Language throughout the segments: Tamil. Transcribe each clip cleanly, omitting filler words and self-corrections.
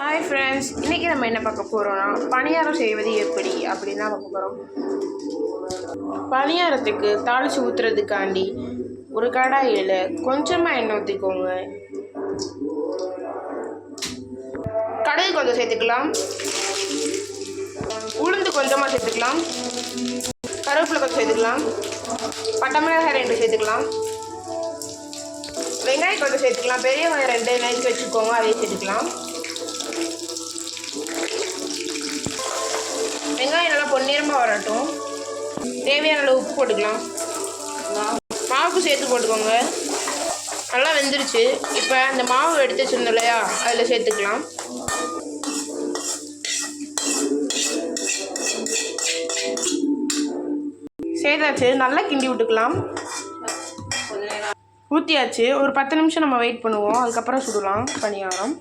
ஹாய் ஃப்ரெண்ட்ஸ், இன்றைக்கி நம்ம என்ன பார்க்க போகிறோம்னா பணியாரம் செய்வது எப்படி அப்படின்னு தான் பார்க்க போகிறோம். பணியாரத்துக்கு தாளித்து ஊற்றுறதுக்காண்டி ஒரு கடாயில் கொஞ்சமாக எண்ணெய் ஊற்றிக்கோங்க. கடுகு கொஞ்சம் சேர்த்துக்கலாம், உளுந்து கொஞ்சமாக சேர்த்துக்கலாம், கருவேப்பிலை கொஞ்சம் சேர்த்துக்கலாம், பட்டை மிளகாய் 2 சேர்த்துக்கலாம், வெங்காயம் கொஞ்சம் சேர்த்துக்கலாம், பெரிய வெங்காயம் 2 நறுக்கி வச்சுக்கோங்க, அதையும் சேர்த்துக்கலாம். வெங்காயம் நல்லா பொன்னிறமாக வரட்டும். தேவையான அளவு உப்பு போட்டுக்கலாம். மாவுக்கு சேர்த்து போட்டுக்கோங்க. நல்லா வெந்துருச்சு. இப்போ அந்த மாவு எடுத்து வச்சுருந்தோம் இல்லையா, அதில் சேர்த்துக்கலாம். சேர்த்தாச்சு, நல்லா கிண்டி விட்டுக்கலாம். ஊற்றியாச்சு. ஒரு 10 நிமிஷம் நம்ம வெயிட் பண்ணுவோம், அதுக்கப்புறம் சுடலாம் பணியாரம்.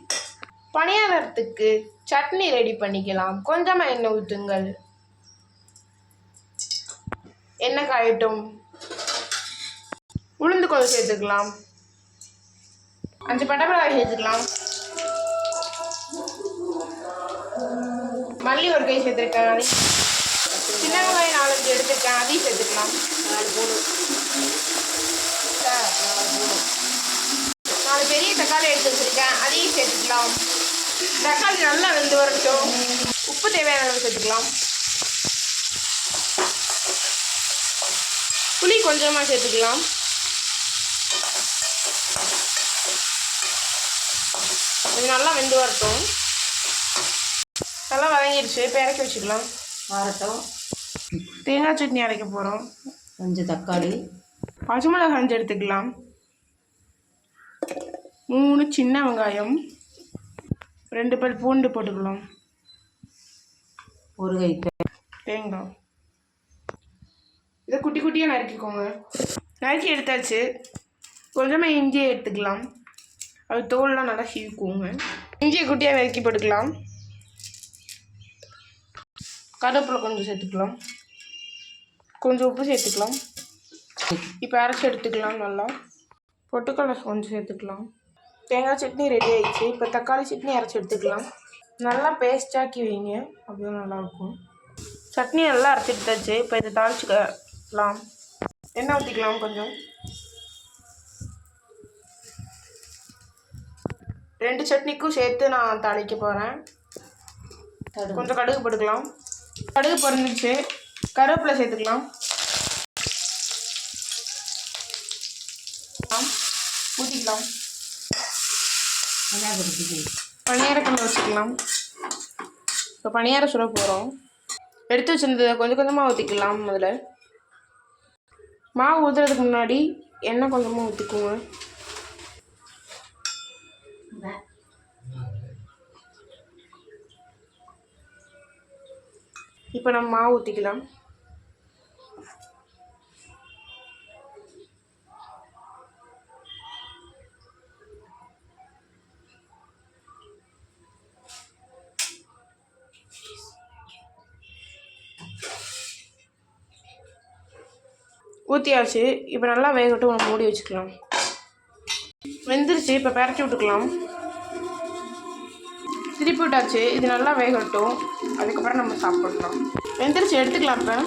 பணியாரத்துக்கு சட்னி ரெடி பண்ணிக்கலாம். கொஞ்சமாக எண்ணெய் ஊற்றுங்கள். எண்ணெய் காயட்டும். உளுந்து கொஞ்சம் சேர்த்துக்கலாம். 5 பட்டை மிளகாய் சேர்த்துக்கலாம். மல்லி ஒரு கை சேர்த்துருக்கேன், அதையும் சின்ன வெங்காயம் 4 எடுத்துருக்கேன், அதையும் சேர்த்துக்கலாம். 4 பெரிய தக்காளி எடுத்து வச்சுருக்கேன், அதையும் சேர்த்துக்கலாம். தக்காளி நல்லா வெந்து வரட்டும். உப்பு தேவையான அளவு சேர்த்துக்கலாம். புளி கொஞ்சமாக சேர்த்துக்கலாம். இது நல்லா வெந்து வரட்டும். நல்லா வதங்கிடுச்சு. இப்போ இறக்கி வச்சுக்கலாம். வரட்டும். தேங்காய் சட்னி அரைக்க போகிறோம். 5 தக்காளி, பச்சை மிளகாய் 5 எடுத்துக்கலாம். 3 சின்ன வெங்காயம், 2 பல் பூண்டு போட்டுக்கலாம். ஒரு கை தேங்காய். இதை குட்டி குட்டியாக நறுக்கிக்கோங்க. நறுக்கி எடுத்தாச்சு. கொஞ்சமாக இஞ்சியை எடுத்துக்கலாம். அது தோல்லாம் நல்லா சீவுக்குவோங்க. இஞ்சியை குட்டியாக நறுக்கி போட்டுக்கலாம். கருவேப்பிலை கொஞ்சம் சேர்த்துக்கலாம். கொஞ்சம் உப்பு சேர்த்துக்கலாம். இப்போ அரைச்சி எடுத்துக்கலாம். நல்லா பொட்டுக்கடலை கொஞ்சம் சேர்த்துக்கலாம். தேங்காய் சட்னி ரெடி ஆகிடுச்சு. இப்போ தக்காளி சட்னி அரைச்சி எடுத்துக்கலாம். நல்லா பேஸ்டாக்கி வைங்க, அப்படியே நல்லாயிருக்கும். சட்னி நல்லா அரைச்சி எடுத்தாச்சு. இப்போ இதை தாளிச்சுக்கலாம். எண்ணெய் ஊற்றிக்கலாம். கொஞ்சம் 2 சட்னிக்கும் சேர்த்து நான் தாளிக்க போகிறேன். கொஞ்சம் கடுகு போட்டுக்கலாம். கடுகு பொரிஞ்சிச்சு. கருவேப்பிலை சேர்த்துக்கலாம். ஊற்றிக்கலாம். பணியாரக்கல்ல வச்சுக்கலாம். இப்போ பணியாரம் சுட போகிறோம். எடுத்து வச்சுருந்ததை கொஞ்சம் கொஞ்சமாக ஊற்றிக்கலாம். முதல்ல மாவு ஊற்றுறதுக்கு முன்னாடி எண்ணெய் கொஞ்சமாக ஊற்றிக்குங்க. இப்போ நம்ம மாவு ஊற்றிக்கலாம். ஊற்றியாச்சு. இப்போ நல்லா வேகட்டும். நம்ம மூடி வச்சுக்கலாம். வெந்துருச்சு. இப்போ பரட்டி விட்டுக்கலாம். திருப்பி விட்டாச்சு. இது நல்லா வேகட்டும், அதுக்கப்புறம் நம்ம சாப்பிடலாம். வெந்துருச்சு, எடுத்துக்கலாம். இப்போ